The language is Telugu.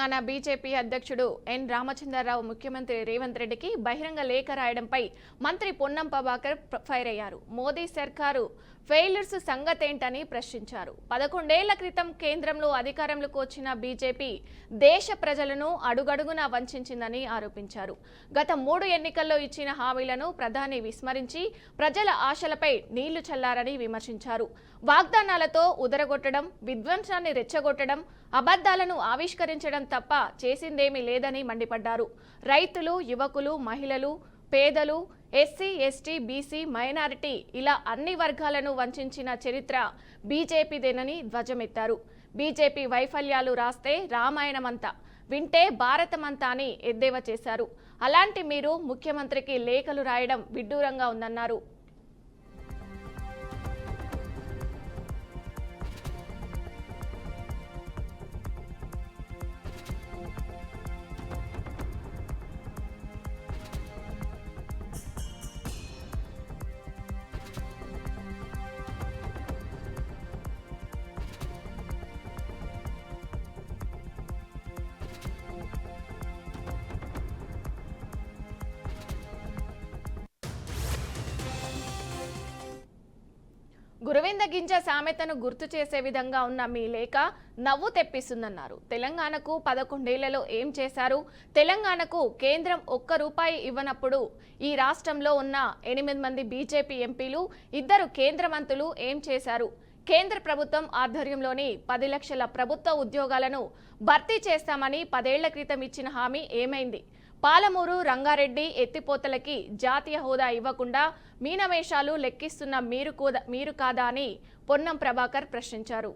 తెలంగాణ బీజేపీ అధ్యక్షుడు ఎన్ రామచంద్రరావు ముఖ్యమంత్రి రేవంత్ రెడ్డికి బహిరంగ లేఖ రాయడంపై మంత్రి పొన్నం ప్రభాకర్ ఫైర్ అయ్యారు. మోదీ సర్కారు ఫెయిల్యూర్స్ సంగతేంటని ప్రశ్నించారు. 11 ఏళ్ల క్రితం కేంద్రంలో అధికారంలోకి వచ్చిన బీజేపీ దేశ ప్రజలను అడుగడుగునా వంచిందని ఆరోపించారు. గత 3 ఎన్నికల్లో ఇచ్చిన హామీలను ప్రధాని విస్మరించి ప్రజల ఆశలపై నీళ్లు చల్లారని విమర్శించారు. వాగ్దానాలతో ఉదరగొట్టడం, విధ్వంసాన్ని రెచ్చగొట్టడం, అబద్ధాలను ఆవిష్కరించడం తప్ప చేసిందేమీ లేదని మండిపడ్డారు. రైతులు, యువకులు, మహిళలు, పేదలు, ఎస్సీ, ఎస్టీ, బీసీ, మైనారిటీ ఇలా అన్ని వర్గాలను వంచిన చరిత్ర బీజేపీదేనని ధ్వజమెత్తారు. బీజేపీ వైఫల్యాలు రాస్తే రామాయణమంతా, వింటే భారతమంతా అని ఎద్దేవా చేశారు. అలాంటి మీరు ముఖ్యమంత్రికి లేఖలు రాయడం విడ్డూరంగా ఉందన్నారు. గురవింద గింజ సామెతను గుర్తు చేసే విధంగా ఉన్న మీ లేఖ నవ్వు తెప్పిస్తుందన్నారు. తెలంగాణకు 11 ఏళ్లలో ఏం చేశారు? తెలంగాణకు కేంద్రం ₹1 ఇవ్వనప్పుడు ఈ రాష్ట్రంలో ఉన్న 8 మంది బీజేపీ ఎంపీలు, 2 కేంద్ర మంత్రులు ఏం చేశారు? కేంద్ర ప్రభుత్వం ఆధ్వర్యంలోని 10 లక్షల ప్రభుత్వ ఉద్యోగాలను భర్తీ చేస్తామని 10 ఏళ్ల క్రితం ఇచ్చిన హామీ ఏమైంది? పాలమూరు, రంగారెడ్డి ఎత్తిపోతలకి జాతీయ హోదా ఇవ్వకుండా మీనమేషాలు లెక్కిస్తున్న మీరు కాదా అని పొన్నం ప్రభాకర్ ప్రశ్నించారు.